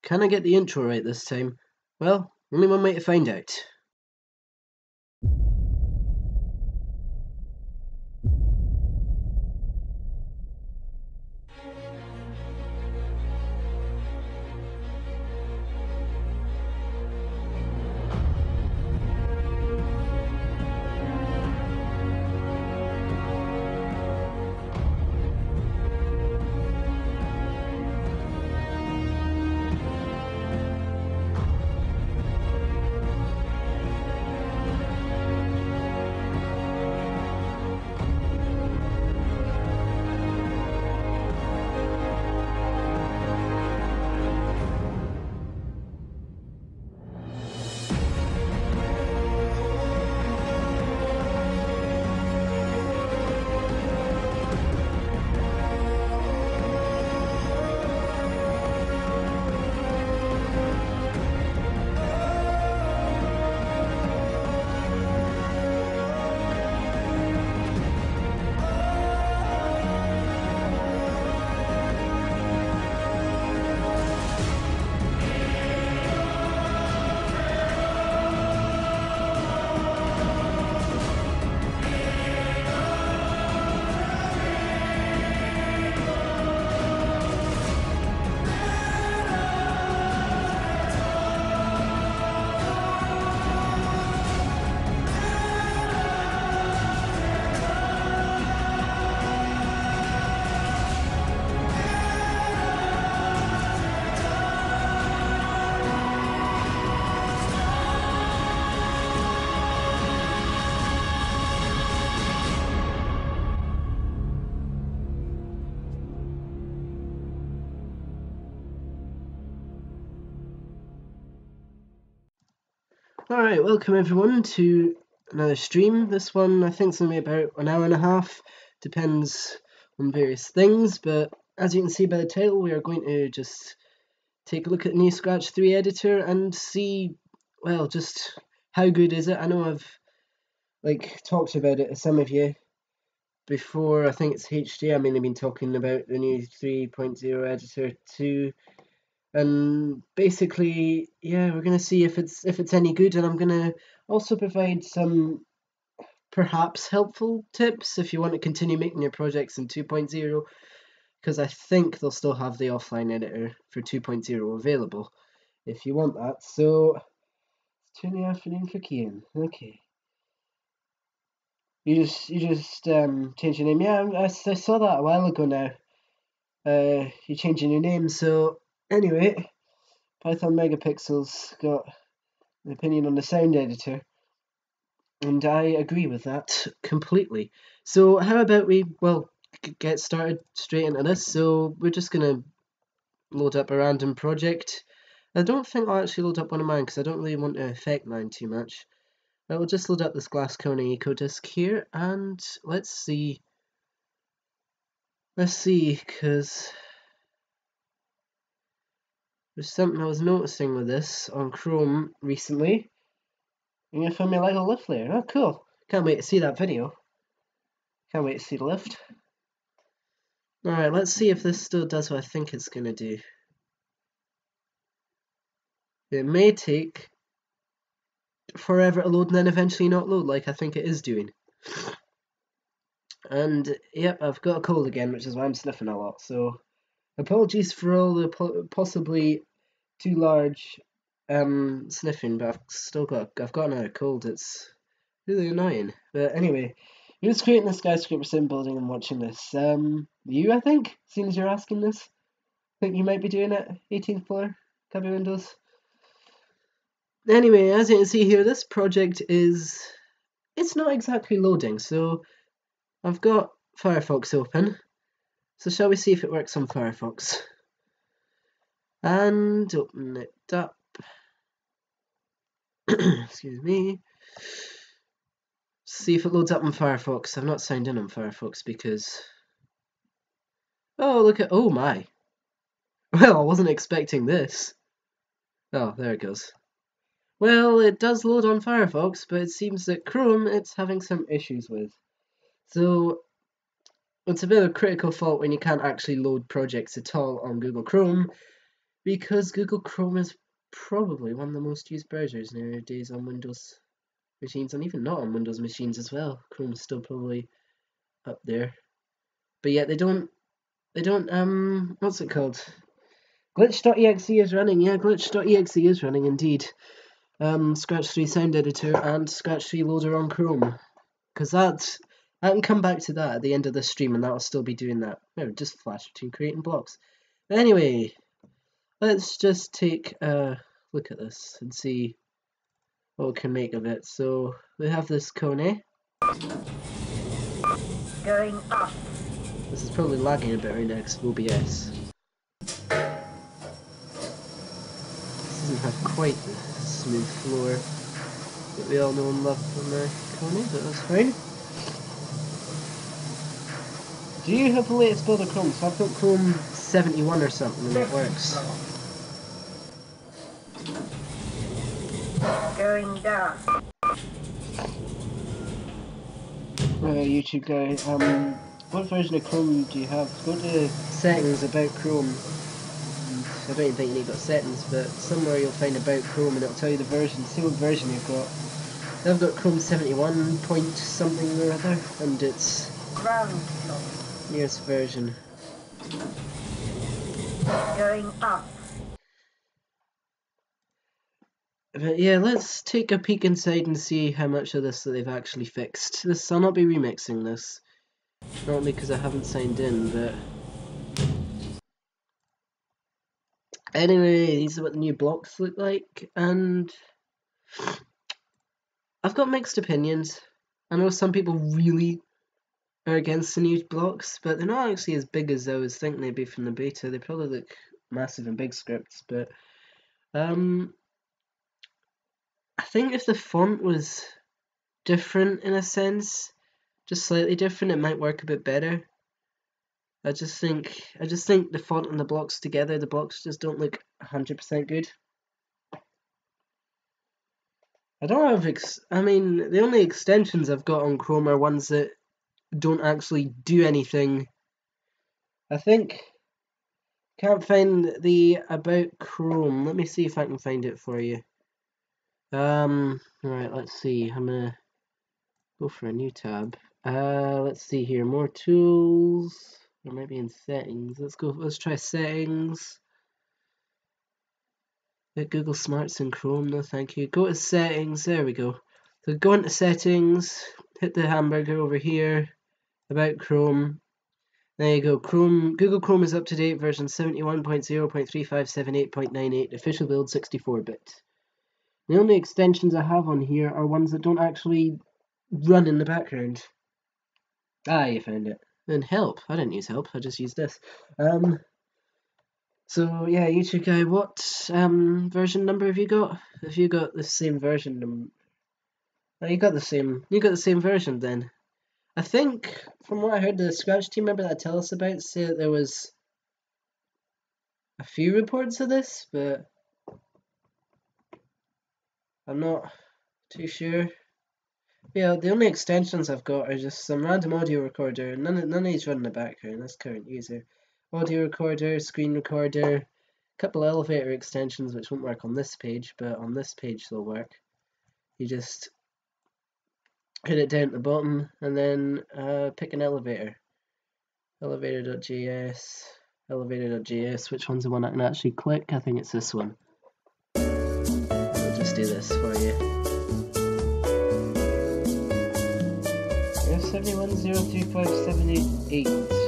Can I get the intro right this time? Well, only one way to find out. Alright, welcome everyone to another stream. This one I think is going to be about an hour and a half, depends on various things, but as you can see by the title, we are going to just take a look at the new Scratch 3 editor and see, well, just how good is it. I know I've talked about it to some of you before. I think it's HD. I've mainly been talking about the new 3.0 editor too. And basically, yeah, we're gonna see if it's any good, and I'm gonna also provide some perhaps helpful tips if you want to continue making your projects in 2.0, because I think they'll still have the offline editor for 2.0 available if you want that. So it's 2 in the afternoon for Kian. Okay. You just changed your name. Yeah, I saw that a while ago now. You're changing your name. So anyway, Python Megapixels got an opinion on the sound editor, and I agree with that completely. So how about we, well, get started straight into this. So we're just gonna load up a random project. I don't think I'll actually load up one of mine because I don't really want to affect mine too much. But we'll just load up this Glass County Eco Disc here, and let's see, because there's something I was noticing with this on Chrome recently. You're gonna film me like a lift layer. Oh, cool. Can't wait to see that video. Can't wait to see the lift. Alright, let's see if this still does what I think it's gonna do. It may take forever to load and then eventually not load like I think it is doing. And yep, I've got a cold again, which is why I'm sniffing a lot. So apologies for all the possibly too large sniffing, but I've got another cold. It's really annoying. But anyway, you're just creating a Skyscrapersim building and watching this. You, I think, seeing as you're asking this, think you might be doing it. 18th floor, copy windows. Anyway, as you can see here, this project it's not exactly loading. So I've got Firefox open. So shall we see if it works on Firefox? And open it up. Excuse me. See if it loads up on Firefox. I've not signed in on Firefox because... Oh, look at... Oh my. Well, I wasn't expecting this. Oh, there it goes. Well, it does load on Firefox, but it seems that Chrome it's having some issues with. So it's a bit of a critical fault when you can't actually load projects at all on Google Chrome, because Google Chrome is probably one of the most used browsers nowadays on Windows machines, and even not on Windows machines as well. Chrome's still probably up there, but yet they don't what's it called? Glitch.exe is running. Yeah, Glitch.exe is running indeed. Scratch 3 sound editor and Scratch 3 loader on Chrome, because I can come back to that at the end of the stream, and that'll still be doing that. No, just flash between creating blocks. But anyway, let's just take a look at this and see what we can make of it. So we have this cone. Going up. This is probably lagging a bit right now because of OBS. This doesn't have quite the smooth floor that we all know and love from Kone, but that's fine. Do you have the latest build of Chrome? So I've got Chrome 71 or something and it works. Going down. YouTube guy, what version of Chrome do you have? Go to settings, about Chrome. I don't even think you need to go to settings, but somewhere you'll find about Chrome and it'll tell you the version. See what version you've got. I've got Chrome 71 point something or other, and it's Ground floor. newest version. Going up. But yeah, let's take a peek inside and see how much of this that they've actually fixed. I'll not be remixing this, not only because I haven't signed in, but anyway, these are what the new blocks look like, and I've got mixed opinions. I know some people really are against the new blocks, but they're not actually as big as I was thinking they'd be from the beta. They probably look massive and big scripts, but I think if the font was different in a sense, just slightly different, it might work a bit better. I just think the font and the blocks together, the blocks just don't look 100% good. I don't have the only extensions I've got on Chrome are ones that don't actually do anything. I think can't find the about Chrome. Let me see if I can find it for you. Right, let's see. I'm gonna go for a new tab. Let's see here. More tools. Or maybe in settings. Let's try settings. Google Smarts in Chrome, no thank you. Go to settings, there we go. So go into settings, hit the hamburger over here, about Chrome. There you go. Google Chrome is up to date, version 71.0.3578.98, official build 64-bit. The only extensions I have on here are ones that don't actually run in the background. Ah, you found it. And help. I didn't use help, I just used this. So yeah, YouTube guy, what version number have you got? Have you got the same version number? Oh, you got the same version then. I think from what I heard, the Scratch team member that tell us about said that there was a few reports of this, but I'm not too sure. Yeah, the only extensions I've got are just some random audio recorder. None of these run in the background. That's current user. Audio recorder, screen recorder, a couple elevator extensions which won't work on this page, but on this page they'll work. You just hit it down at the bottom and then pick an elevator. Elevator.js, elevator.js. Which one's the one I can actually click? I think it's this one. I'll just do this for you. 71035788.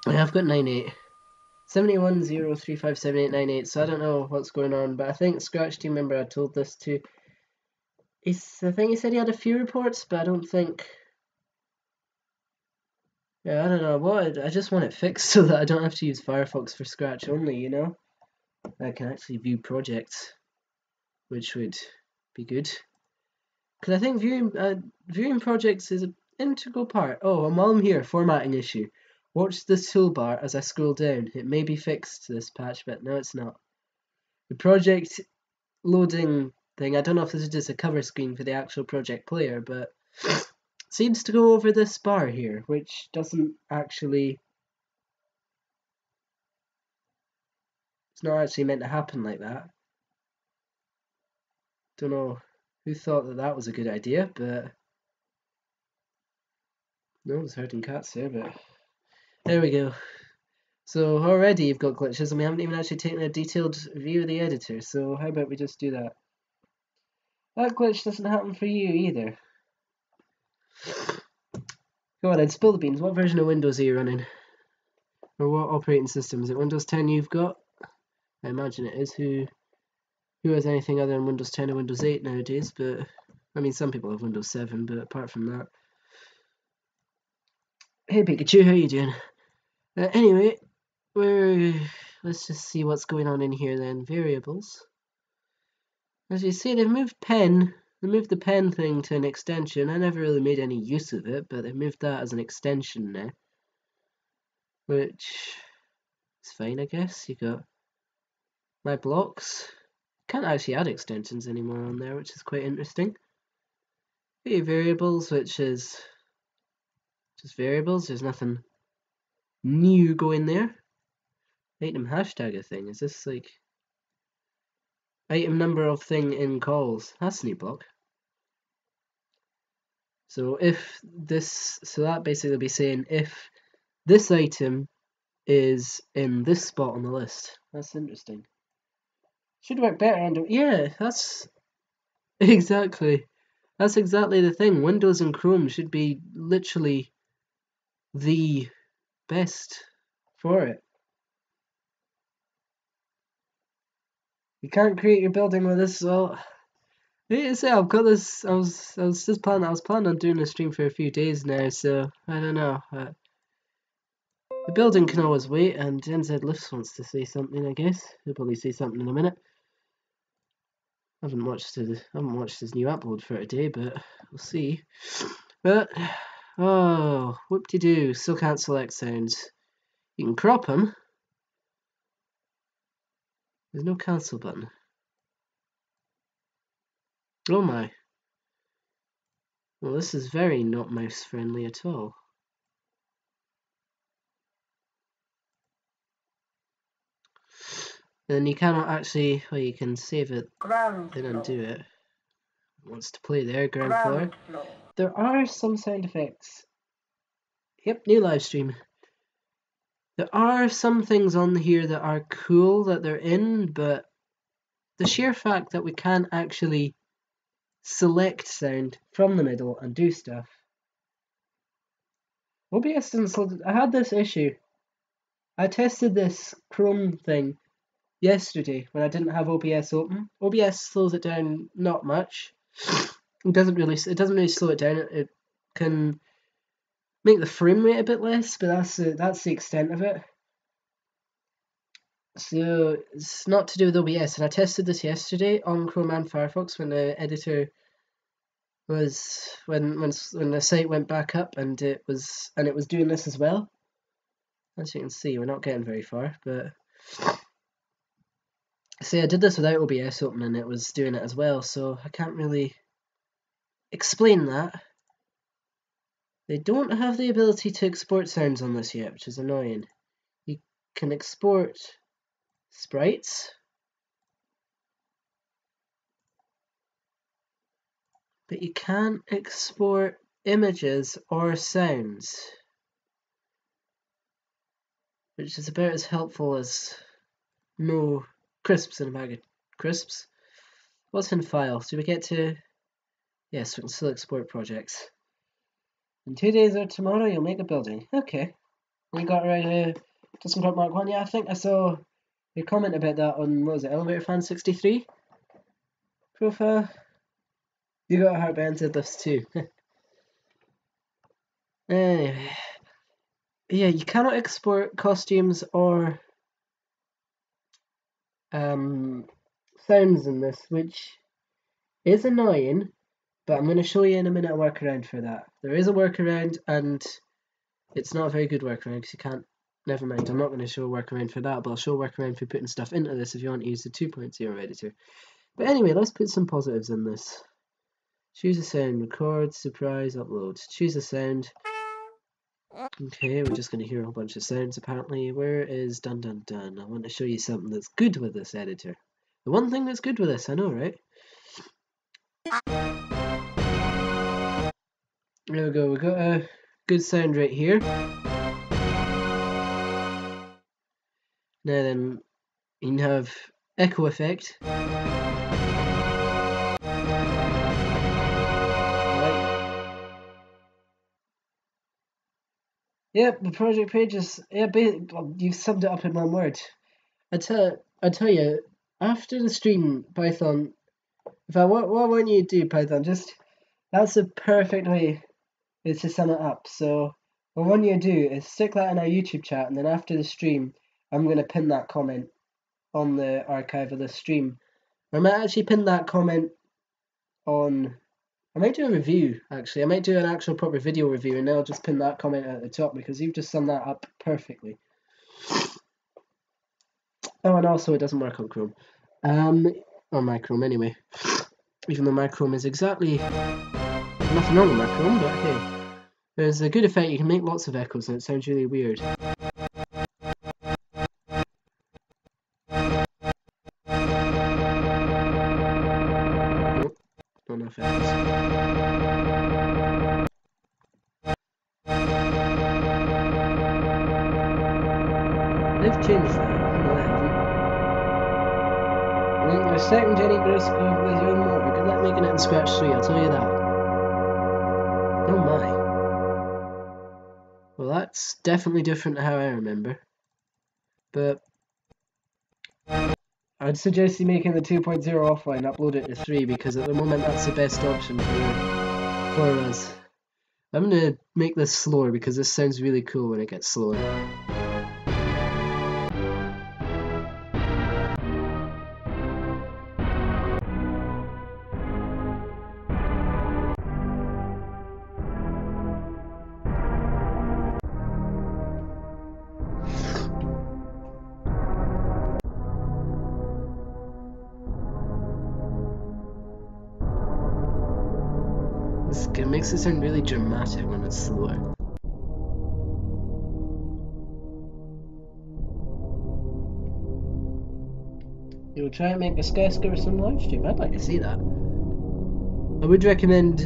Yeah, I've got 98. 7103578898. So I don't know what's going on, but I think Scratch team member I told this to. I think he said he had a few reports, but I don't think. Yeah, I don't know. I just want it fixed so that I don't have to use Firefox for Scratch only, you know? I can actually view projects, which would be good. Because I think viewing projects is an integral part. Oh, and while I'm here, formatting issue. Watch the toolbar as I scroll down. It may be fixed this patch, but no, it's not. The project loading thing, I don't know if this is just a cover screen for the actual project player, but seems to go over this bar here, which doesn't actually It's not actually meant to happen like that. Don't know who thought that that was a good idea, but no one's hurting cats there, but there we go. So already you've got glitches and we haven't even actually taken a detailed view of the editor, so how about we just do that? That glitch doesn't happen for you either. Go on then, spill the beans. What version of Windows are you running? Or what operating system? Is it Windows 10 you've got? I imagine it is. Who has anything other than Windows 10 or Windows 8 nowadays? But I mean, some people have Windows 7, but apart from that. Hey Pikachu, how you doing? Anyway, let's just see what's going on in here then. Variables. As you see, they've moved pen. They moved the pen thing to an extension. I never really made any use of it, but they moved that as an extension now. Which is fine, I guess. You got my blocks. Can't actually add extensions anymore on there, which is quite interesting. Your variables, which is just variables. There's nothing new going there. Item hashtag a thing. Is this like item number of thing in calls? That's a new block. So if this, so that basically be saying if this item is in this spot on the list. That's interesting. Should work better under, yeah, that's exactly the thing. Windows and Chrome should be literally the best for it. You can't create your building with this, so I say I've got this. I was planning on doing a stream for a few days now, so I don't know. The building can always wait, and NZ Lifts wants to say something. I guess he'll probably say something in a minute. I haven't watched his new upload for today, but we'll see. But oh, whoop-de-doo! Still can't select sounds. You can crop them. There's no cancel button. Oh my. Well, this is very not mouse friendly at all. Then you cannot actually, well, you can save it, then undo it. It wants to play there, ground floor. There are some sound effects. Yep, new live stream. There are some things on here that are cool that they're in, but the sheer fact that we can't actually select sound from the middle and do stuff. OBS didn't slow. I had this issue. I tested this Chrome thing yesterday when I didn't have OBS open. OBS slows it down not much. It doesn't really slow it down. It can make the frame rate a bit less, but that's the extent of it. So it's not to do with OBS, and I tested this yesterday on Chrome and Firefox when the editor was when the site went back up, and it was doing this as well. As you can see, we're not getting very far, but see, I did this without OBS open, and it was doing it as well. So I can't really explain that. They don't have the ability to export sounds on this yet, which is annoying. You can export sprites, but you can't export images or sounds, which is about as helpful as no crisps in a bag of crisps. What's in files? Do we get to? Yes, we can still export projects. In 2 days or tomorrow, you'll make a building. Okay. We got right Dustin Crop Mark 1. Yeah, I think I saw your comment about that on, what was it, Elevator Fan 63 profile. You got a heart banded this too. Anyway. Yeah, you cannot export costumes or sounds in this, which is annoying, but I'm going to show you in a minute a workaround for that. There is a workaround, and it's not a very good workaround because you can't. Never mind, I'm not going to show a workaround for that, but I'll show a workaround for putting stuff into this if you want to use the 2.0 editor. But anyway, let's put some positives in this. Choose a sound, record, surprise, upload. Choose a sound. Okay, we're just going to hear a whole bunch of sounds apparently. Where is dun dun dun? I want to show you something that's good with this editor. The one thing that's good with this, I know, right? There we go, we got a good sound right here. Now then, you can have echo effect. Yep, the project page is, yeah, you've summed it up in one word. I tell you, after the stream, Python, what I want you to do, Python, that's the perfect way is to sum it up. So what I want you to do is stick that in our YouTube chat, and then after the stream, I'm going to pin that comment on the archive of the stream. I might actually pin that comment on, I might do a review, actually. I might do an actual proper video review, and then I'll just pin that comment at the top, because you've just summed that up perfectly. Oh, and also it doesn't work on Chrome. Or my Chrome anyway. Even though my Chrome is exactly nothing wrong with my Chrome, but hey. There's a good effect, you can make lots of echoes and it sounds really weird. Nope, not enough echoes. They've changed that. No, they haven't. The second Jenny Gross go with your own motor. Good luck making it in Scratch 3, I'll tell you that. Oh my. Well, that's definitely different to how I remember. But I'd suggest you making the 2.0 offline, upload it to 3, because at the moment that's the best option for us. I'm gonna make this slower because this sounds really cool when it gets slower. It makes it sound really dramatic when it's slower. You'll try and make a Skyscrapersim live stream. I'd like to see that. I would recommend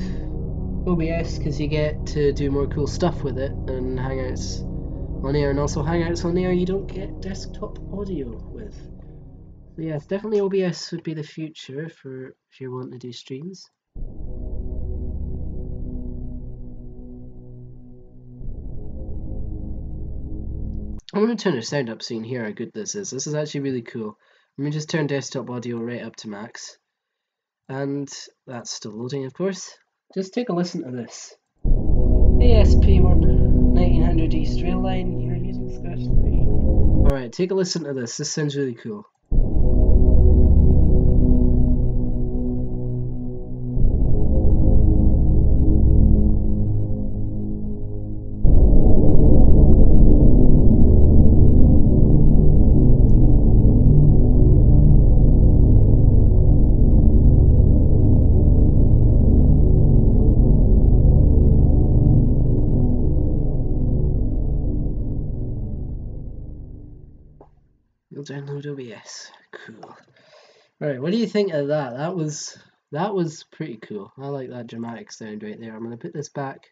OBS because you get to do more cool stuff with it, and Hangouts on air, and also Hangouts on air you don't get desktop audio with. So yes, definitely OBS would be the future for if you want to do streams. I'm going to turn the sound up so you can hear how good this is. This is actually really cool. Let me just turn desktop audio right up to max. And that's still loading, of course. Just take a listen to this. ASP1 1900 East Rail Line, you're using Scratch 3. Alright, take a listen to this. This sounds really cool. You'll download OBS. Cool. Right, what do you think of that? That was pretty cool. I like that dramatic sound right there. I'm gonna put this back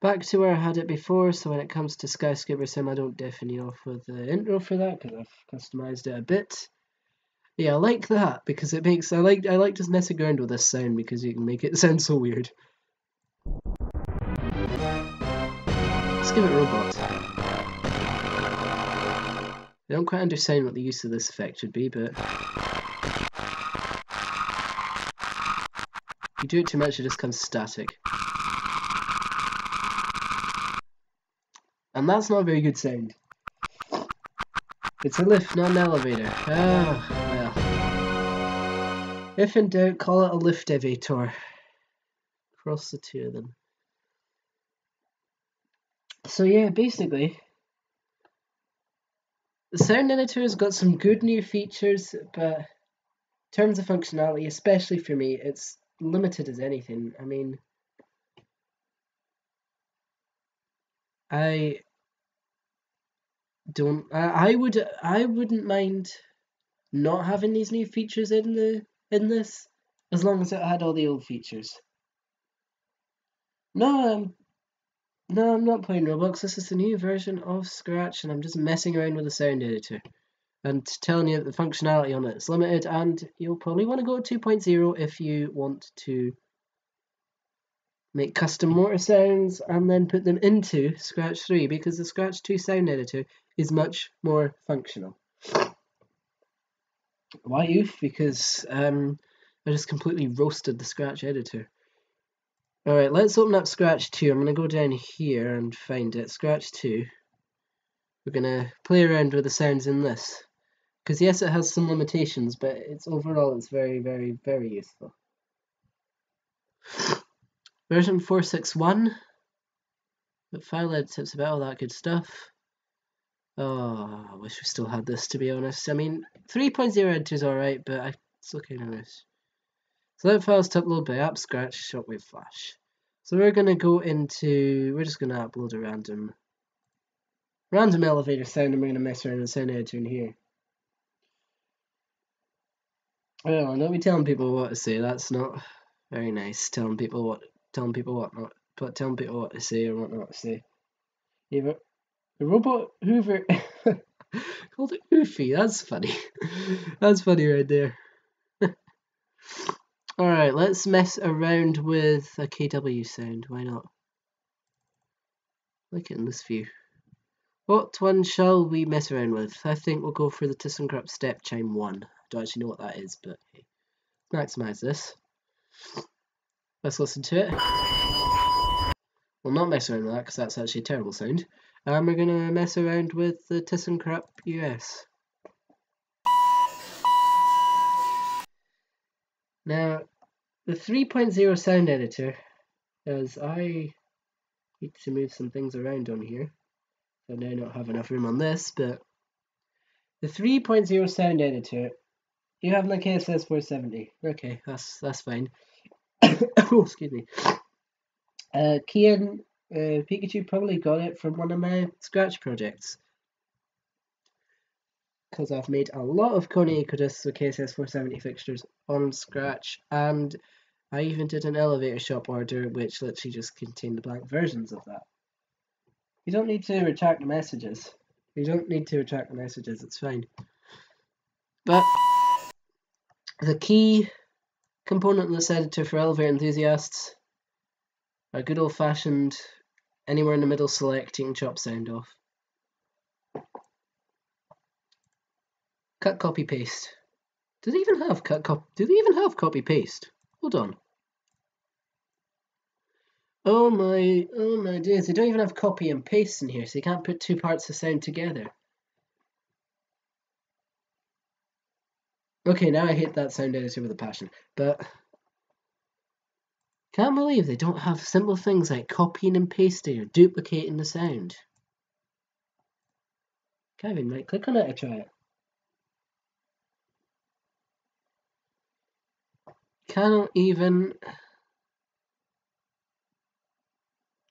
to where I had it before, so when it comes to Skyscrapersim I don't deafening off with the intro for that because I've customized it a bit. Yeah, I like that because it makes I like just messing around with this sound because you can make it sound so weird. Let's give it robots. I don't quite understand what the use of this effect should be, but if you do it too much, it just comes static. And that's not a very good sound. It's a lift, not an elevator. Ah, well. If in doubt, call it a lift elevator. Cross the two of them. So yeah, basically, the sound editor has got some good new features, but in terms of functionality, especially for me, it's limited as anything. I mean, I don't. I wouldn't mind not having these new features in this, as long as it had all the old features. No, no, I'm not playing Roblox. This is the new version of Scratch, and I'm just messing around with the sound editor and telling you that the functionality on it is limited, and you'll probably want to go to 2.0 if you want to make custom mortar sounds and then put them into Scratch 3, because the Scratch 2 sound editor is much more functional. Why oof? Because I just completely roasted the Scratch editor. Alright, let's open up Scratch 2. I'm going to go down here and find it. Scratch 2. We're going to play around with the sounds in this. Because yes, it has some limitations, but overall it's very, very, very useful. Version 4.6.1. But file edit tips about all that good stuff. Oh, I wish we still had this, to be honest. I mean, 3.0 editor's alright, but it's okay to miss. Select files to upload by app, Scratch, Shockwave, Flash. So we're going to go into, we're just going to upload a random elevator sound, and we're going to mess around with the sound editor in here. Well, don't be telling people what to say. That's not very nice. Telling people what to say or what not to say. The robot Hoover called it Oofy. That's funny. That's funny right there. Alright, let's mess around with a KW sound. Why not? Look at in this view. What one shall we mess around with? I think we'll go for the ThyssenKrupp Step Chime 1. I don't actually know what that is, but hey. Maximize this. Let's listen to it. We'll not mess around with that because that's actually a terrible sound. And we're going to mess around with the ThyssenKrupp US. Now, the 3.0 sound editor, as I need to move some things around on here. I now not have enough room on this, but the 3.0 sound editor, you have my KSS 470. Okay, that's fine. Oh, excuse me. Kian Pikachu probably got it from one of my Scratch projects, because I've made a lot of Kone Ekodiscs with KSS 470 fixtures on Scratch, and I even did an elevator shop order which literally just contained the blank versions of that. You don't need to retract the messages. It's fine. But the key component of this editor for elevator enthusiasts are good old-fashioned anywhere in the middle selecting chop sound off. Cut, copy, paste. Do they even have copy paste? Hold on. Oh my days, they don't even have copy and paste in here, so you can't put two parts of sound together. Okay, now I hate that sound editor with a passion, but can't believe they don't have simple things like copying and pasting or duplicating the sound. Can't even right click on it to try it. Cannot even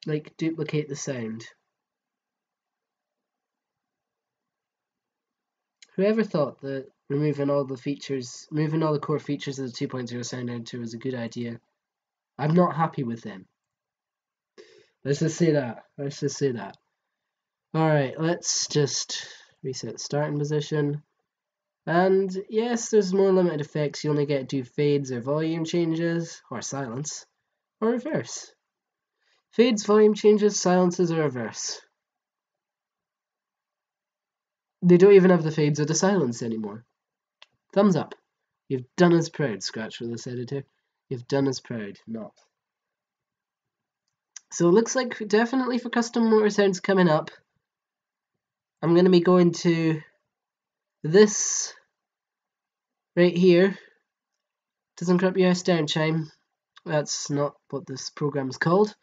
like duplicate the sound. Whoever thought that removing all the core features of the 2.0 sound editor was a good idea? I'm not happy with them. Let's just say that. Alright, let's just reset starting position. And yes, there's more limited effects. You only get to do fades or volume changes, or silence, or reverse. Fades, volume changes, silences, or reverse. They don't even have the fades or the silence anymore. Thumbs up. You've done us proud, Scratch, with this editor. You've done us proud. Not. So it looks like definitely for custom motor sounds coming up, I'm going to be going to this right here. ThyssenKrupp US down chime. That's not what this program is called.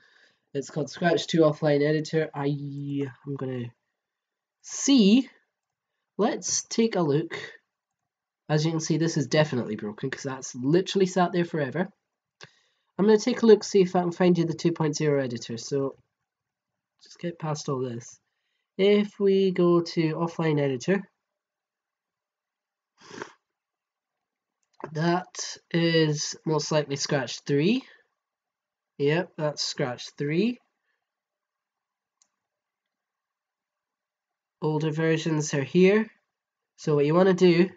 It's called Scratch 2 Offline Editor. I'm going to see. Let's take a look. As you can see, this is definitely broken because that's literally sat there forever. I'm going to take a look, see if I can find you the 2.0 editor. So just get past all this. If we go to offline editor, that is most likely Scratch 3. Yep, that's Scratch 3. Older versions are here. So what you want to do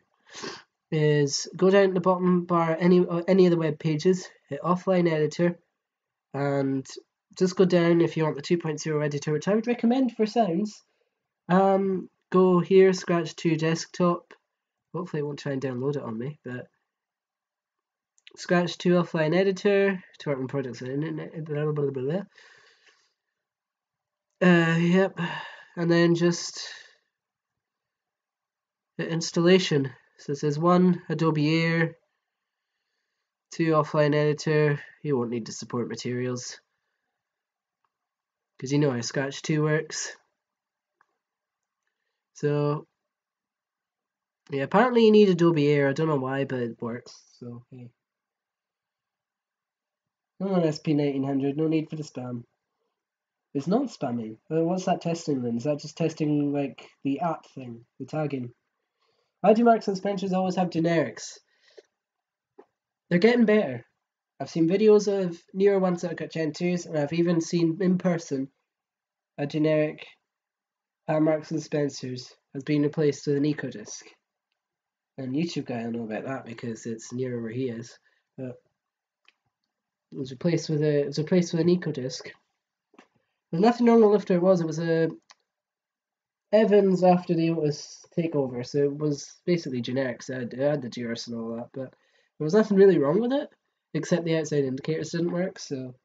is go down to the bottom bar, any of the web pages, hit offline editor, and just go down if you want the 2.0 editor, which I would recommend for sounds. Go here, Scratch 2 desktop. Hopefully it won't try and download it on me, but Scratch 2 offline editor to work on projects on internet, blah, blah, blah, blah. Yep, and then just the installation. So it says 1 Adobe Air, 2 offline editor. You won't need to support materials because you know how Scratch 2 works. So yeah, apparently you need Adobe Air. I don't know why, but it works. So hey. Oh, SP1900, no need for the spam. It's not spamming. What's that testing then? Is that just testing like the app thing, the tagging? Why do Marks and Spencer's always have generics? They're getting better. I've seen videos of newer ones that have got Gen 2s, and I've even seen in person a generic Marks and Spencer's has been replaced with an EcoDisc. And YouTube guy will know about that because it's near where he is. But it was replaced with an EcoDisc. There's nothing wrong with Lifter. It was a Evans after the Otis takeover, so it was basically generic. So it had the GRS and all that, but there was nothing really wrong with it, except the outside indicators didn't work. So,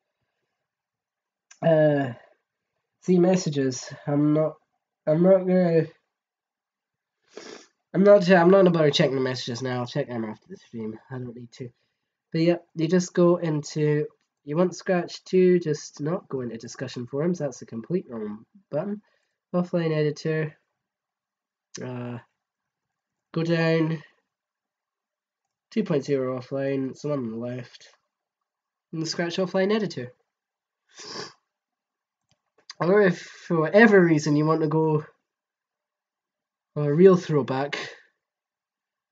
see messages. I'm not about to checking the messages now. I'll check them after the stream. I don't need to. But yeah, you just go into. You want Scratch 2, just not go into discussion forums. That's the complete wrong button. Offline editor. Go down. 2.0 offline. It's the one on the left. And the Scratch offline editor. Or if for whatever reason you want to go on a real throwback,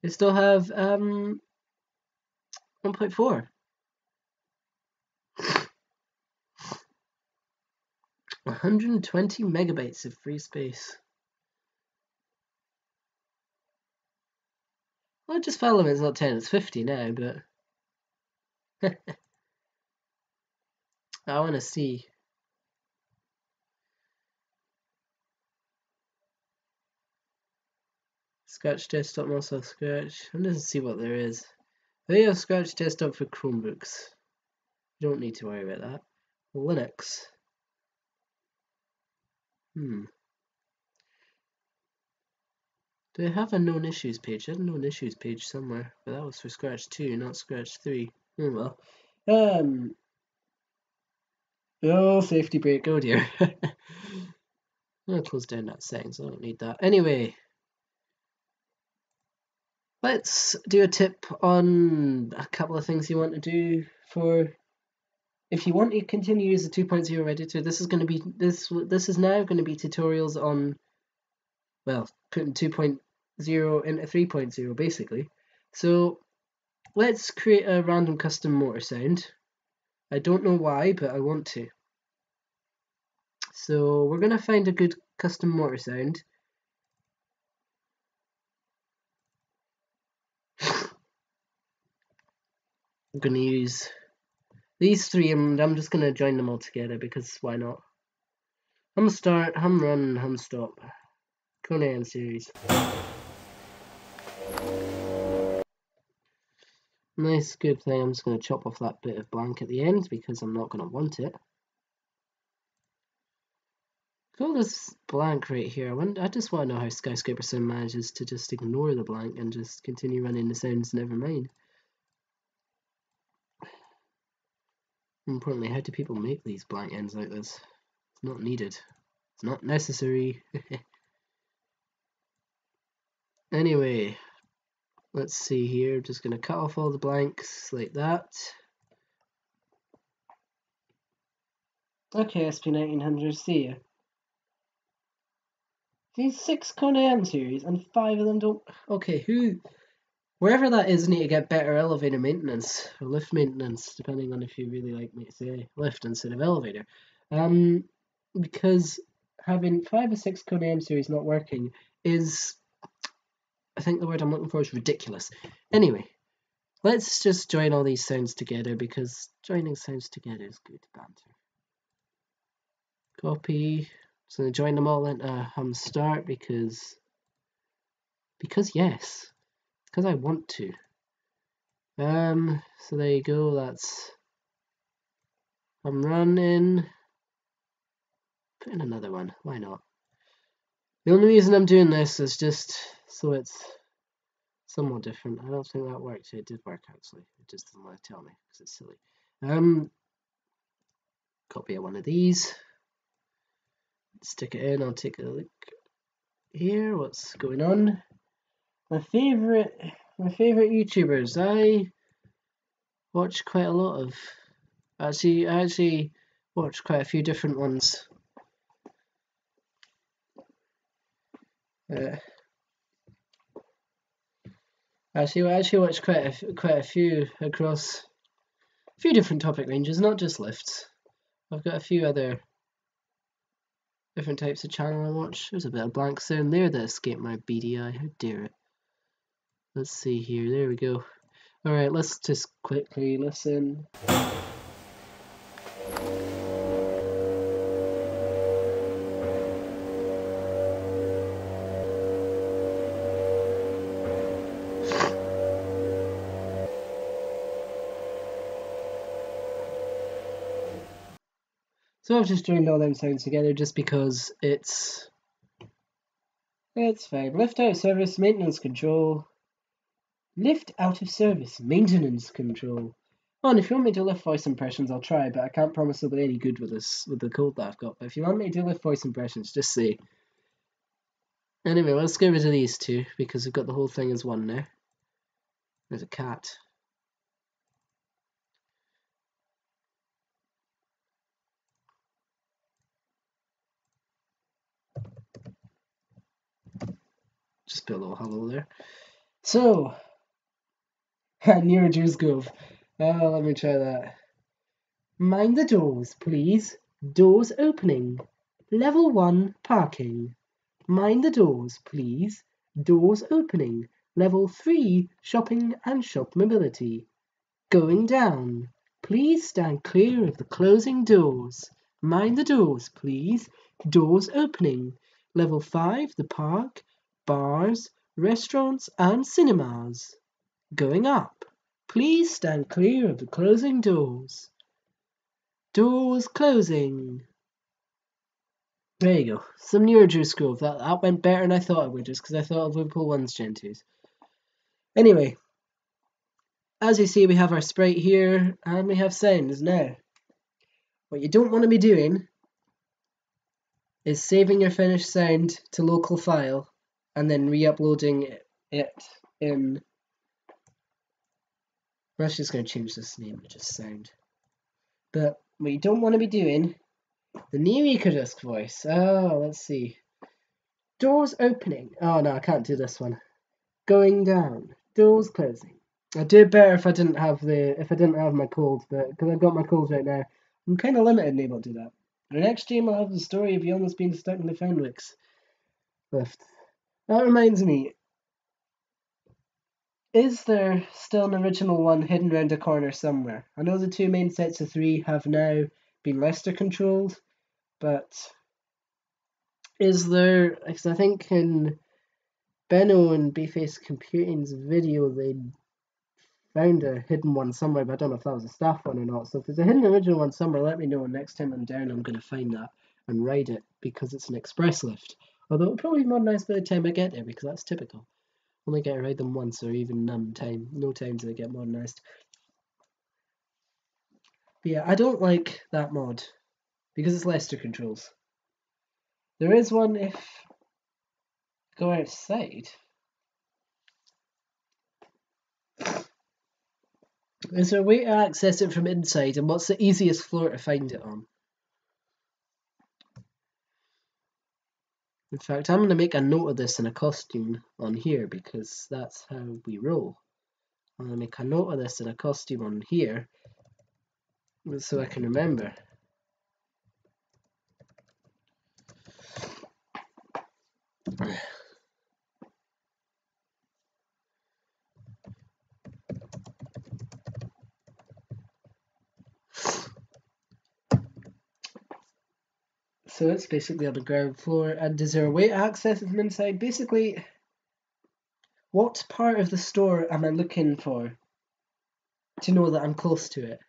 they still have 1.4. 120 megabytes of free space. Well, just follow it, it's not 10, it's 50 now, but I want to see. Scratch desktop, also Scratch. I'm just to see what there is. They have Scratch desktop for Chromebooks. You don't need to worry about that. Linux. Do they have a known issues page? I had a known issues page somewhere, but that was for Scratch 2, not Scratch 3. Oh well. Oh, safety break. Oh dear. I'm gonna close down that settings. I don't need that. Anyway, let's do a tip on a couple of things you want to do for. If you want to continue to use the 2.0 editor, this is now going to be tutorials on, well, putting 2.0 into 3.0 basically. So let's create a random custom motor sound. I don't know why, but I want to. So we're going to find a good custom motor sound. I'm going to use these three, and I'm just going to join them all together because why not? Hum start, hum run, hum stop. Conan series. Nice, good thing. I'm just going to chop off that bit of blank at the end because I'm not going to want it. Got this blank right here. I just want to know how Skyscrapersim manages to just ignore the blank and just continue running the sounds, never mind. Importantly, how do people make these blank ends like this? It's not needed. It's not necessary. Anyway, let's see here. I'm just going to cut off all the blanks like that. Okay, SP1900, see ya. These 6 Kona M series and 5 of them don't. Okay, wherever that is, need to get better elevator maintenance or lift maintenance, depending on if you really like me to say lift instead of elevator. Because having 5 or 6 Kona M series not working is, I think the word I'm looking for is ridiculous. Anyway, let's just join all these sounds together because joining sounds together is good banter. Copy. So I'm gonna join them all into hum start because yes, because I want to. So there you go. That's I'm running. Put in another one. Why not? The only reason I'm doing this is just so it's somewhat different. I don't think that worked. It did work actually. It just doesn't want to tell me because it's silly. Copy one of these. Stick it in. I'll take a look here. What's going on? My favorite YouTubers. I watch quite a lot of. I actually watch quite a few different ones. I actually watch quite a few across a few different topic ranges, not just lifts. I've got a few other different types of channel I watch. There's a bit of blank sound there that escaped my beady eye. How dare it? Let's see here. There we go. All right, let's just quickly listen. So I've just joined all them sounds together just because it's fine. Lift out of service, maintenance control. Lift out of service, maintenance control. Oh, and if you want me to lift voice impressions, I'll try, but I can't promise they'll be any good with the code that I've got. But if you want me to lift voice impressions, just say. Anyway, let's get rid of these two because we've got the whole thing as one now. There's a cat. Just put a little hello there. So, near Jews Grove. Oh, let me try that. Mind the doors, please. Doors opening. Level 1 parking. Mind the doors, please. Doors opening. Level 3 shopping and shop mobility. Going down. Please stand clear of the closing doors. Mind the doors, please. Doors opening. Level 5, the park, bars, restaurants and cinemas. Going up. Please stand clear of the closing doors. Doors closing. There you go. Some newer Drew Grove. That went better than I thought it would, just because I thought of Liverpool 1's Gen 2s. Anyway, as you see, we have our sprite here, and we have sounds now. What you don't want to be doing is saving your finished sound to local file, and then re-uploading it in... I'm actually just going to change this name to just sound. But what you don't want to be doing... The new Ecodisk voice. Oh, let's see. Doors opening. Oh no, I can't do this one. Going down. Doors closing. I'd do it better if I didn't have my cold, but because I've got my cold right now, I'm kind of limited in able to do that. The next stream I'll have the story of you almost being stuck in the Fenwick's lift. That reminds me. Is there still an original one hidden around a corner somewhere? I know the 2 main sets of 3 have now been Leicester controlled. But is there, because I think in Benno and Bayface Computing's video they found a hidden one somewhere, but I don't know if that was a staff one or not. So if there's a hidden original one somewhere, let me know, and next time I'm down I'm going to find that and ride it because it's an express lift. Although it'll probably be modernised by the time I get there because that's typical. Only get to ride them once or even no time till they get modernised. But yeah, I don't like that mod because it's Leicester controls. There is one if I go outside. Is there a way to access it from inside, and what's the easiest floor to find it on? In fact, I'm going to make a note of this in a costume on here because that's how we roll. I'm going to make a note of this in a costume on here so I can remember. So it's basically on the ground floor, and is there a way to access it from inside? Basically, what part of the store am I looking for to know that I'm close to it?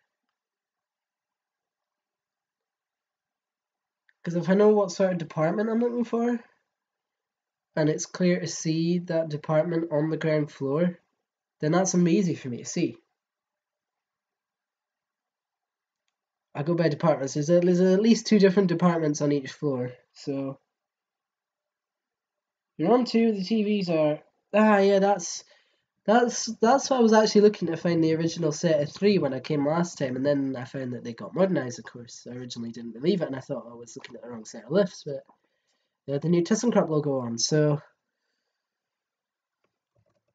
Because if I know what sort of department I'm looking for, and it's clear to see that department on the ground floor, then that's easy for me to see. I go by departments. There's at least 2 different departments on each floor. So you're on 2. The TVs are yeah. That's what I was actually looking to find the original set of 3 when I came last time, and then I found that they got modernized. Of course, I originally didn't believe it, and I thought I was looking at the wrong set of lifts, but they had the new ThyssenKrupp logo on. So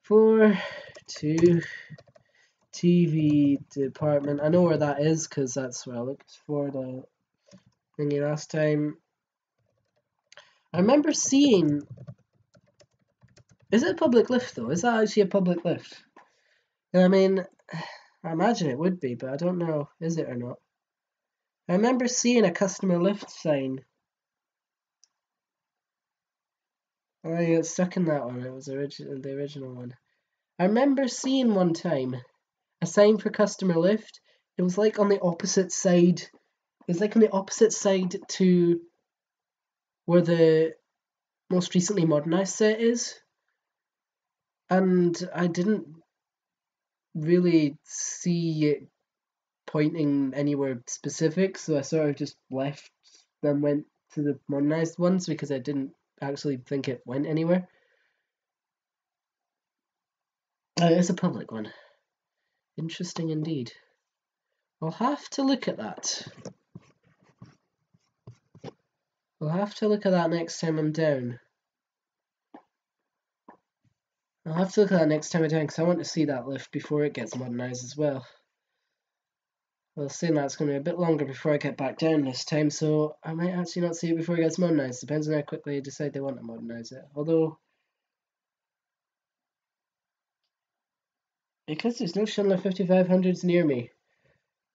4, 2. TV department. I know where that is because that's where I looked for the thingy last time. I remember seeing. Is it a public lift though? Is that actually a public lift? I mean, I imagine it would be, but I don't know. Is it or not? I remember seeing a customer lift sign. I got stuck in that one. It was the original one. I remember seeing one time a sign for customer lift. It was like on the opposite side. It was like on the opposite side to where the most recently modernized set is. And I didn't really see it pointing anywhere specific, so I sort of just left and went to the modernized ones because I didn't actually think it went anywhere. It's a public one. Interesting indeed. I'll have to look at that. I'll have to look at that next time I'm down. I'll have to look at that next time I'm down because I want to see that lift before it gets modernized as well. Well, saying that's going to be a bit longer before I get back down this time, so I might actually not see it before it gets modernised. Depends on how quickly they decide they want to modernise it. Although, because there's no Schindler 5500s near me,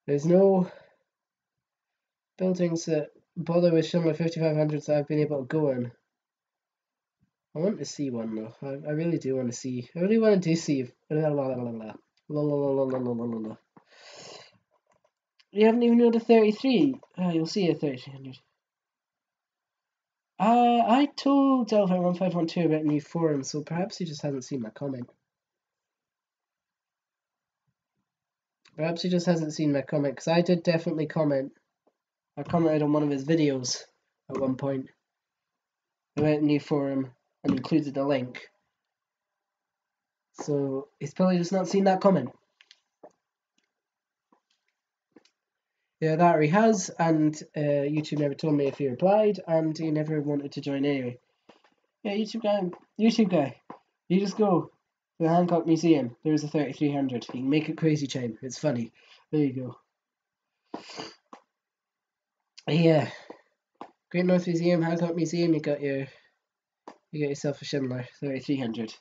there's no buildings that bother with Schindler 5500s that I've been able to go in. I want to see one though. I really do want to see. I really want to see. You haven't even known the 33. You'll see a 3300. I told Delphi1512 about a new forum, so perhaps he just hasn't seen my comment. Perhaps he just hasn't seen my comment, because I did definitely comment. I commented on one of his videos at one point about a new forum and included a link. So he's probably just not seen that comment. Yeah, that he has, and YouTube never told me if he replied, and he never wanted to join anyway. Yeah, YouTube guy, you just go to the Hancock Museum. There's a 3300. You can make it crazy chime. It's funny. There you go. Yeah, Great North Museum, Hancock Museum. You got yourself a Schindler 3300.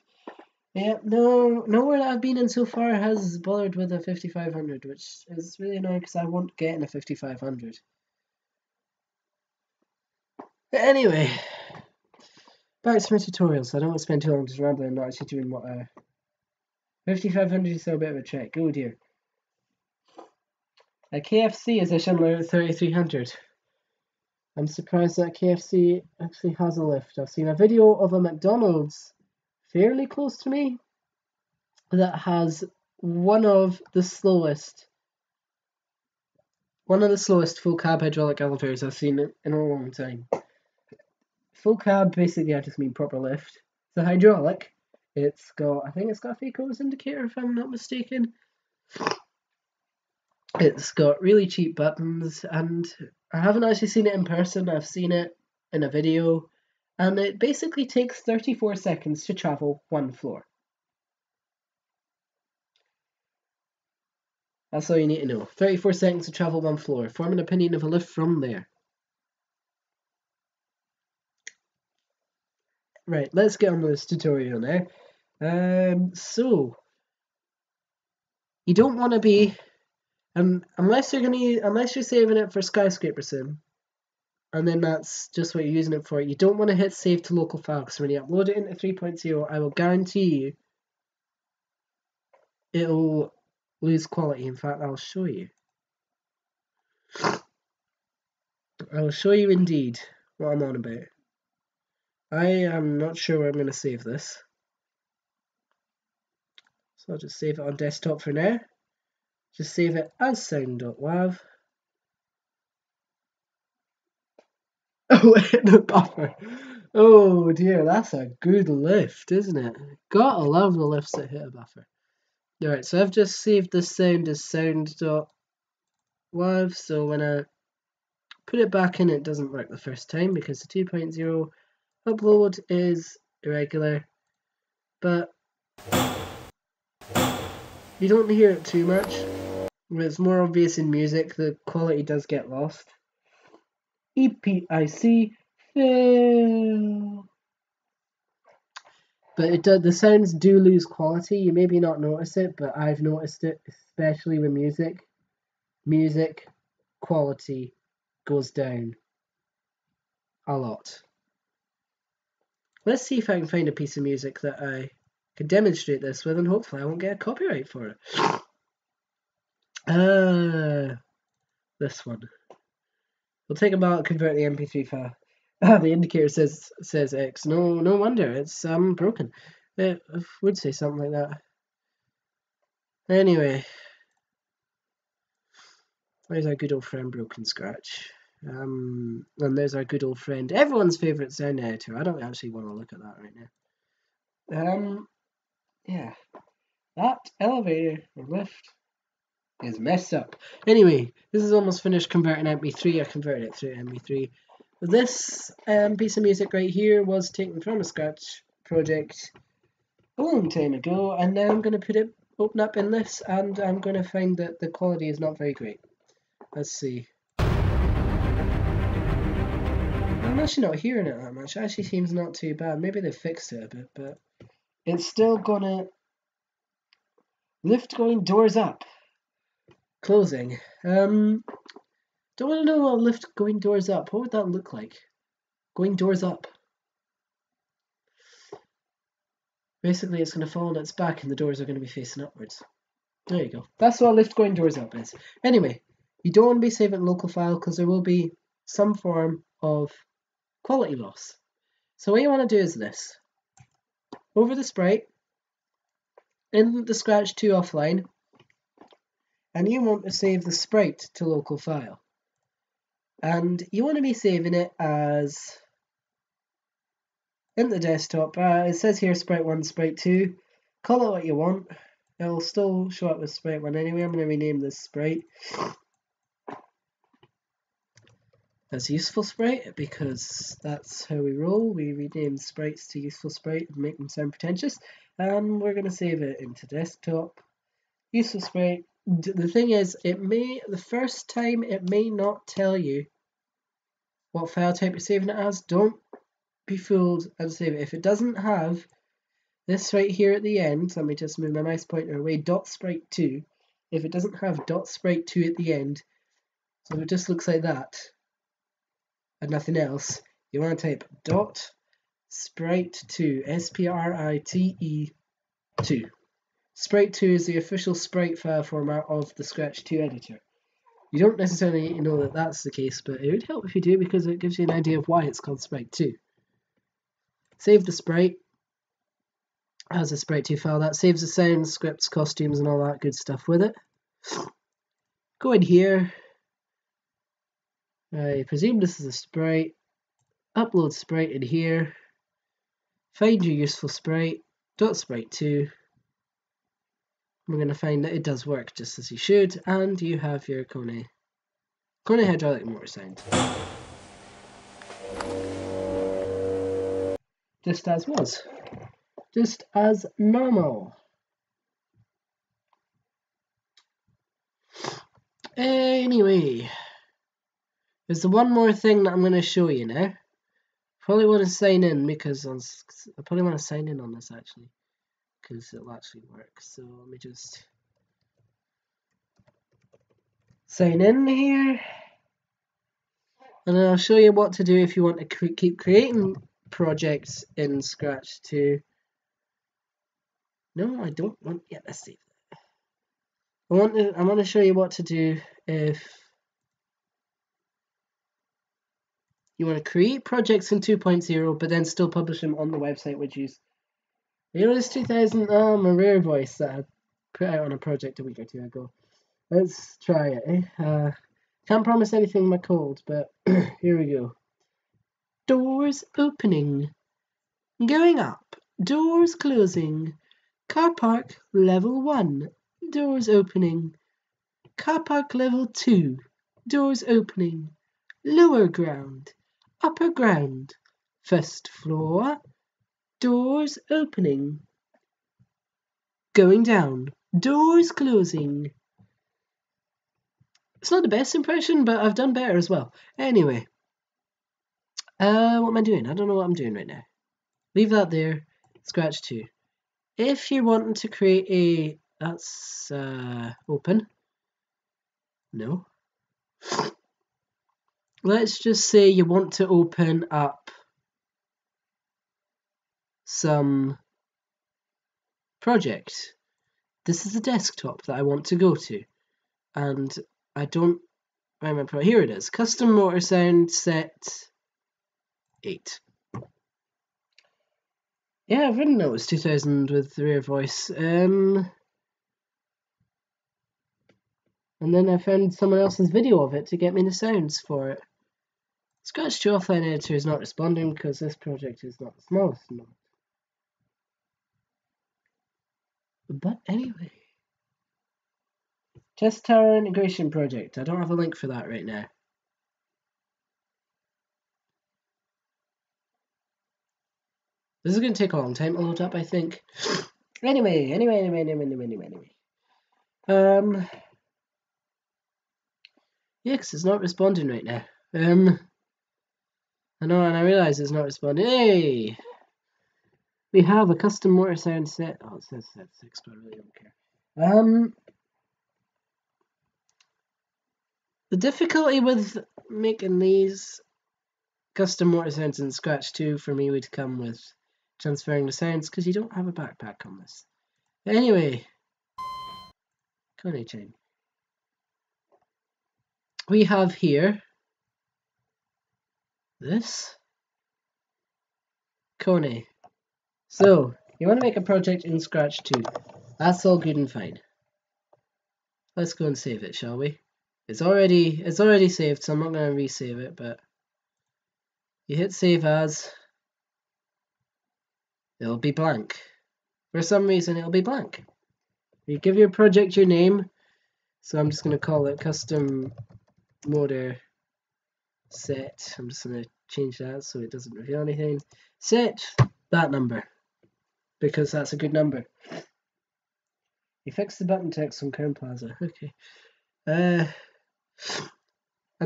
Yeah, nowhere that I've been in so far has bothered with a 5500, which is really annoying because I want getting a 5500. But anyway, back to my tutorials. I don't want to spend too long just rambling and not actually doing what 5500 is still a bit of a trick. Oh dear. A KFC is a Schindler 3300. I'm surprised that KFC actually has a lift. I've seen a video of a McDonald's fairly close to me that has one of the slowest full cab hydraulic elevators I've seen in a long time. Full cab, basically, I just mean proper lift. It's a hydraulic. I think it's got a fake hose indicator if I'm not mistaken. It's got really cheap buttons, and I haven't actually seen it in person. I've seen it in a video, and it basically takes 34 seconds to travel one floor. That's all you need to know. 34 seconds to travel one floor. Form an opinion of a lift from there. Right, let's get on with this tutorial now. So you don't want to be, unless you're saving it for Skyscrapersim, and then that's just what you're using it for. You don't want to hit save to local file, because when you upload it into 3.0, I will guarantee you it'll lose quality. In fact, I'll show you. I will show you indeed what I'm on about. I am not sure where I'm going to save this. So I'll just save it on desktop for now. Just save it as sound.wav. Oh, it hit the buffer. Oh dear, that's a good lift, isn't it? Gotta love the lifts that hit a buffer. Alright, so I've just saved this sound as sound.wav, so when I put it back in, it doesn't work the first time because the 2.0 upload is irregular, but you don't hear it too much. When it's more obvious in music, the quality does get lost. EPIC fail. But the sounds do lose quality. You maybe not notice it, but I've noticed it, especially with music. Music quality goes down a lot. Let's see if I can find a piece of music that I can demonstrate this with, and hopefully I won't get a copyright for it. This one. We'll take a moment to convert the MP3 file. The indicator says X. No wonder, it's broken. It would say something like that. Anyway, there's our good old friend Broken Scratch. And there's our good old friend, everyone's favourite sound editor. I don't actually want to look at that right now. Yeah, that elevator or lift is messed up. Anyway, this is almost finished converting MP3. I converted it through MP3. This piece of music right here was taken from a Scratch project a long time ago, and now I'm going to open up in this, and I'm going to find that the quality is not very great. Let's see. I'm actually not hearing it that much. It actually seems not too bad. Maybe they fixed it a bit, but it's still gonna lift going doors up. Closing. Don't want to know what lift going doors up. What would that look like? Going doors up. Basically, it's going to fall on its back and the doors are going to be facing upwards. There you go. That's what lift going doors up is. Anyway, you don't want to be saving local file because there will be some form of quality loss. So what you want to do is this. Over the sprite, in the Scratch 2 offline, and you want to save the sprite to local file. And you want to be saving it as in the desktop. It says here sprite 1, sprite 2. Call it what you want. It'll still show up with sprite 1 anyway. I'm going to rename this sprite as useful sprite because that's how we roll. We rename sprites to useful sprite and make them sound pretentious. And we're going to save it into desktop. Useful sprite. The thing is, the first time it may not tell you what file type you're saving it as. Don't be fooled and save it. If it doesn't have this right here at the end, let me just move my mouse pointer away, .sprite2. If it doesn't have .sprite2 at the end, so if it just looks like that and nothing else, you want to type .sprite2, S-P-R-I-T-E 2. Sprite2 is the official sprite file format of the Scratch 2 editor. You don't necessarily need to know that that's the case, but it would help if you do because it gives you an idea of why it's called Sprite2. Save the sprite as a Sprite2 file. That saves the sounds, scripts, costumes, and all that good stuff with it. Go in here. I presume this is a sprite. Upload sprite in here. Find your useful sprite. .sprite2. We're going to find that it does work just as you should, and you have your Kone hydraulic motor sound. just as was. Just as normal. Anyway, there's the one more thing that I'm going to show you now. Probably want to sign in because I probably want to sign in on this actually, because it'll actually work. So let me just sign in here, and then I'll show you what to do if you want to keep creating projects in Scratch 2. No, I don't want. Yeah, let's see. I want to show you what to do if you want to create projects in 2.0, but then still publish them on the website, which is this 2000 my rare voice that I put out on a project a week or two ago. Let's try it. Can't promise anything in my cold, but here we go. Doors opening, going up, doors closing, car park level 1, doors opening, car park level 2, doors opening, lower ground, upper ground, first floor, doors opening, going down, doors closing. It's not the best impression, but I've done better as well. Anyway, what am I doing? I don't know what I'm doing right now. Leave that there. Scratch 2. If you're wanting to create that's open. No. Let's just say you want to open up some project. This is the desktop that I want to go to, and I don't remember. Here it is. Custom motor sound set 8. Yeah, I've written it was 2000 with the rare voice. And then I found someone else's video of it to get me the sounds for it. Scratch 2 offline editor is not responding because this project is not the smallest enough. But anyway. Test Tower integration project. I don't have a link for that right now. This is going to take a long time to load up, I think. Anyway. Yeah, because it's not responding right now. I know, and I realize it's not responding. Hey! We have a custom motor sound set. Oh, it says set 6, but I really don't care. The difficulty with making these custom motor sounds in Scratch 2 for me would come with transferring the sounds, because you don't have a backpack on this. Anyway, Coney chain. We have here this Coney. So you want to make a project in Scratch 2. That's all good and fine. Let's go and save it, shall we? It's already saved, so I'm not going to resave it, but you hit save as, it'll be blank. For some reason it'll be blank. You give your project your name, so I'm just going to call it custom motor set. I'm just going to change that so it doesn't reveal anything. Set that number, because that's a good number. You fix the button text on Crown Plaza. Okay. And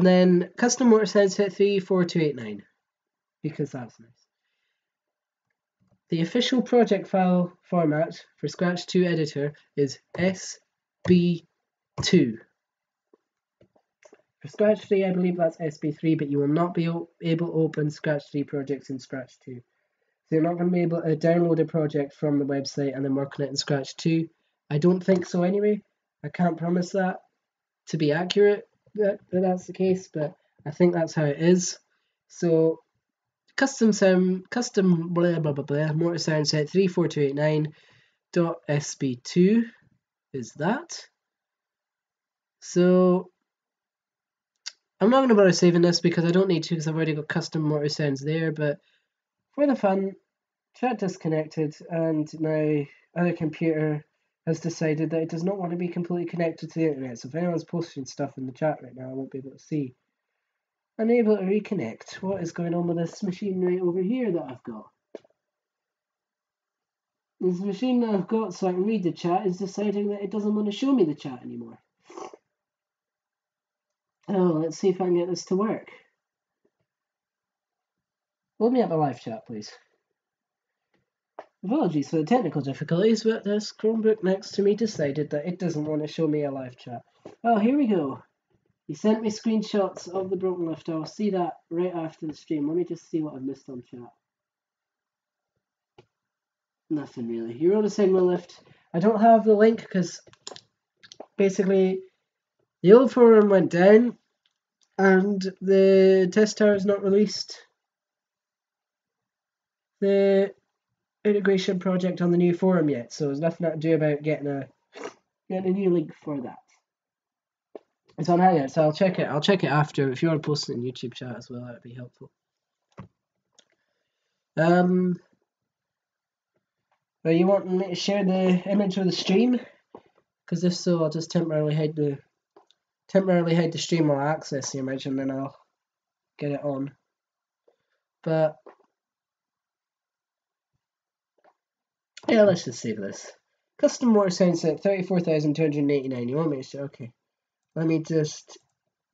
then custom motor set 34289, because that's nice. The official project file format for Scratch 2 editor is SB2. For Scratch 3, I believe that's SB3, but you will not be able to open Scratch 3 projects in Scratch 2. So you're not going to be able to download a project from the website and then work on it in Scratch 2. I don't think so anyway. I can't promise that to be accurate that that's the case, but I think that's how it is. So custom blah blah blah blah motor sound set 34289.sb2 is that. So I'm not going to bother saving this because I don't need to, because I've already got custom motor sounds there, but for the fun, chat disconnected, and my other computer has decided that it does not want to be completely connected to the internet. So if anyone's posting stuff in the chat right now, I won't be able to see. Unable to reconnect. What is going on with this machine right over here that I've got? This machine that I've got so I can read the chat is deciding that it doesn't want to show me the chat anymore. Oh, let's see if I can get this to work. Load me up a live chat, please. Apologies for the technical difficulties, but this Chromebook next to me decided that it doesn't want to show me a live chat. Oh, here we go. You sent me screenshots of the broken lift. I'll see that right after the stream. Let me just see what I've missed on chat. Nothing really. You're on a Sigma lift. I don't have the link because basically the old forum went down and the test tower is not released. The integration project on the new forum yet, so there's nothing I can do about getting a new link for that. It's on Hangout, so I'll check it. I'll check it after. If you want to post it in YouTube chat as well, that'd be helpful. Are you wanting me to share the image of the stream? Because if so, I'll just temporarily hide the stream while I access the image, and then I'll get it on. But yeah, let's just save this. Custom water sound set 34,289. You want me to show? Okay. Let me just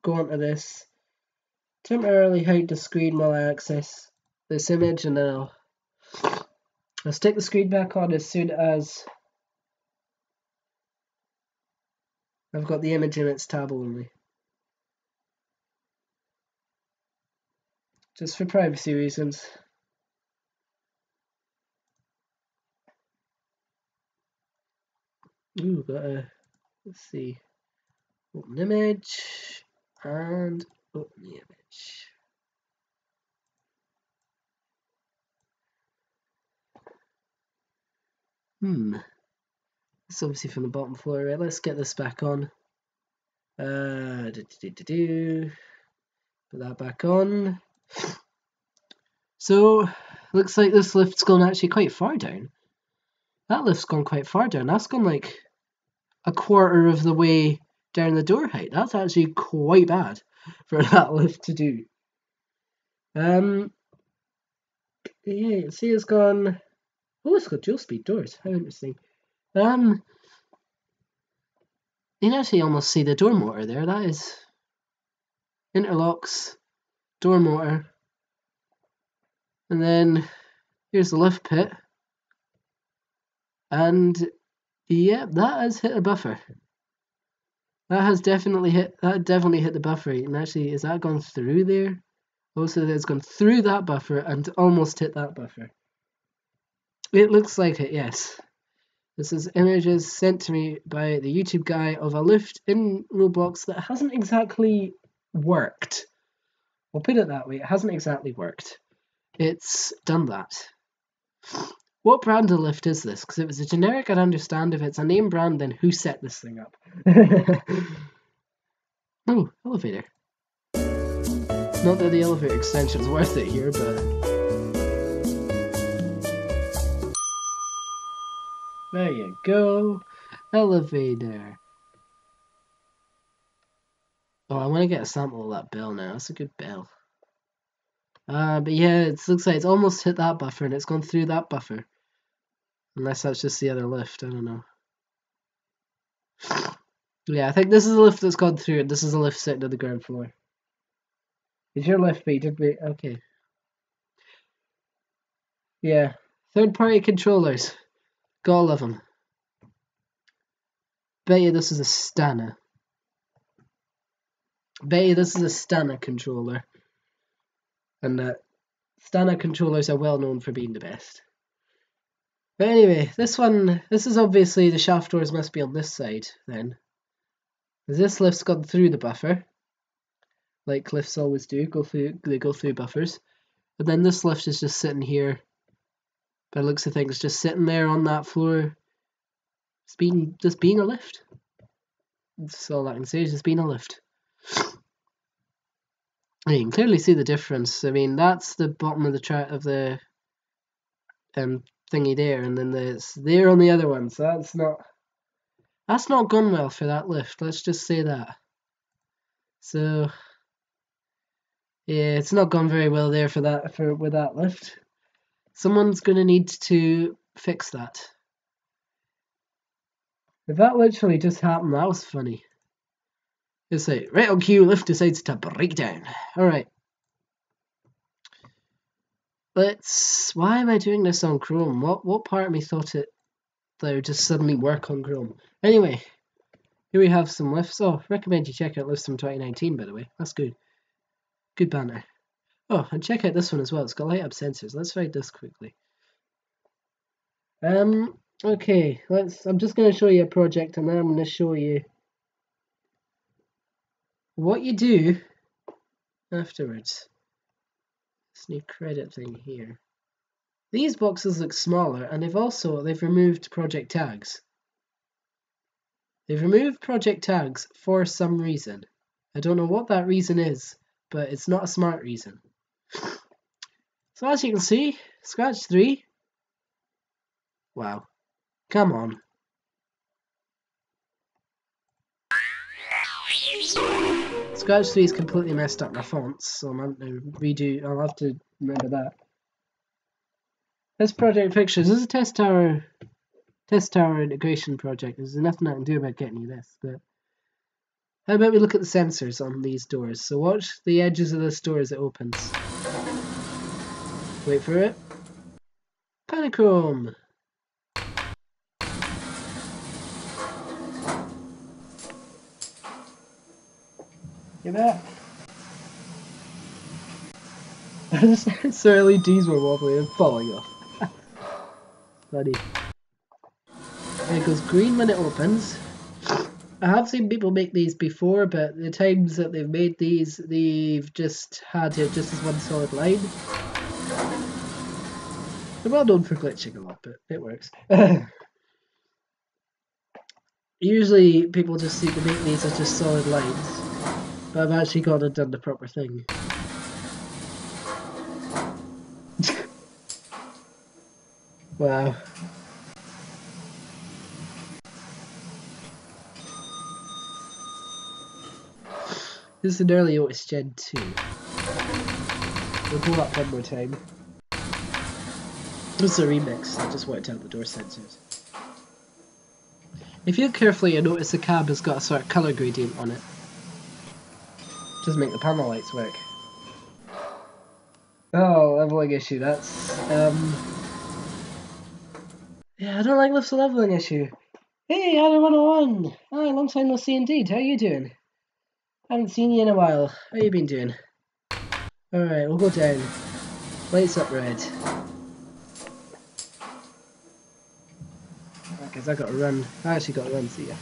go onto this. Temporarily hide the screen while I access this image, and then I'll stick the screen back on as soon as I've got the image in its tab only. Just for privacy reasons. Ooh, let's see. Open image and open the image. It's obviously from the bottom floor, right? Let's get this back on. Put that back on. So, looks like this lift's gone actually quite far down. That lift's gone quite far down. That's gone like a quarter of the way down the door height. That's actually quite bad for that lift to do. Yeah, you can see it's gone. Oh, it's got dual speed doors. How interesting. You can actually almost see the door motor there. That is interlocks, door motor, and then here's the lift pit. And yeah, that has hit a buffer. That has definitely hit the buffer rate. And actually, is that gone through there? Also, it's gone through that buffer and almost hit that buffer. It looks like it, yes. This is images sent to me by the YouTube guy of a lift in Roblox that hasn't exactly worked. We'll put it that way. It hasn't exactly worked. It's done that. What brand of lift is this? Because if it's a generic, I'd understand. If it's a name brand, then who set this thing up? Oh, elevator. Not that the elevator extension's worth it here, but... There you go. Elevator. Oh, I want to get a sample of that bell now. That's a good bell. But yeah, it looks like it's almost hit that buffer and it's gone through that buffer. Unless that's just the other lift, I don't know. Yeah, I think this is a lift that's gone through and this is a lift sitting on the ground floor. Is your lift beat? Okay. Yeah. Third-party controllers. Gotta love them. Bet you this is a Stana. Bet you this is a Stana controller. And Stana controllers are well known for being the best. But anyway, this is obviously the shaft doors must be on this side then. This lift's gone through the buffer. Like lifts always do, they go through buffers. And then this lift is just sitting here. By the looks of things, just sitting there on that floor. Just being a lift. That's all I can say, is just being a lift. And you can clearly see the difference. I mean, that's the bottom of the thingy there, and then it's there on the other one. So that's not gone well for that lift. Let's just say that. So yeah, it's not gone very well there with that lift. Someone's gonna need to fix that. If that literally just happened, that was funny. It's like, right on cue, Lift decides to break down. Alright. Why am I doing this on Chrome? What part of me thought they would just suddenly work on Chrome? Anyway, here we have some lifts. Oh, recommend you check out lifts from 2019, by the way. That's good. Good banner. Oh, and check out this one as well. It's got light up sensors. Let's ride this quickly. Okay, I'm just going to show you a project, and then I'm going to show you what you do afterwards. This new credit thing here. These boxes look smaller, and they've removed project tags. They've removed project tags for some reason. I don't know what that reason is, but it's not a smart reason. So as you can see, Scratch 3. Wow. Come on. Scratch 3 is completely messed up my fonts, so I'm going to redo. I'll have to remember that. This project pictures. This is a test tower integration project. There's nothing I can do about getting you this, but how about we look at the sensors on these doors? So watch the edges of this door as it opens. Wait for it. Panichrome. Get that? So LEDs were wobbling and falling off. Bloody. It goes green when it opens. I have seen people make these before, but the times that they've made these, they've just had it just as one solid line. They're well known for glitching a lot, but it works. Usually people just seem to make these as just solid lines, but I've actually gone and done the proper thing. Wow. This is an early Otis Gen 2. We'll go up one more time. This is a remix, I just wanted out the door sensors. If you look carefully, you'll notice the cab has got a sort of colour gradient on it. Just make the panel lights work. Oh, leveling issue, that's... Yeah, I don't like lifts a leveling issue. Hey, Adam101! Hi, long time no see indeed, how you doing? Haven't seen you in a while. How you been doing? Alright, we'll go down. Lights up red. Because I gotta run. I actually gotta run, see ya.